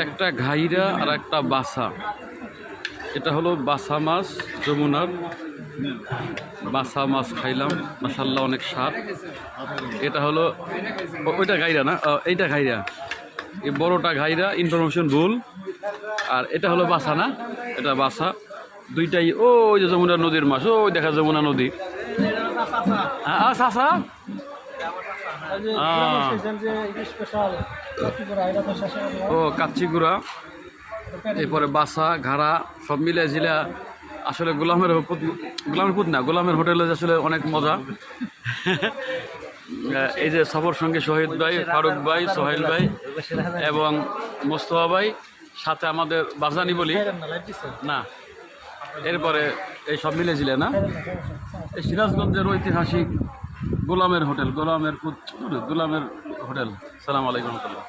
একটা ঘাইরা আর একটা বাসা। এটা হলো বাসা মাছ, যমুনার বাসা মাছ খাইলাম, মাশাআল্লাহ অনেক স্বাদ। এটা হলো ওইটা ঘাইরা না, এইটা ঘাইরা, এই বড়টা ঘাইরা, ইনফরমেশন ভুল। আর এটা হলো বাসা না, এটা বাসা। দুইটাই ওই যে যমুনা নদীর মাছ, ওই দেখা যমুনা নদী। চাষা ও কাচ্চিগুড়া, এরপরে বাসা ঘাড়া সব মিলে জিলা। আসলে গোলামের পুত না, গোলামের হোটেলে আসলে অনেক মজা। এই যে সফর সঙ্গে শহীদ ভাই, ফারুক ভাই, সোহেল ভাই এবং মোস্তফা ভাই, সাথে আমাদের বাজানি বলি না। এরপরে এই সব মিলে ছিল না, এই সিরাজগঞ্জের ঐতিহাসিক গোলামের হোটেল, গোলামের হোটেল। সালাম আলাইকুম রহমতুল্লাহ।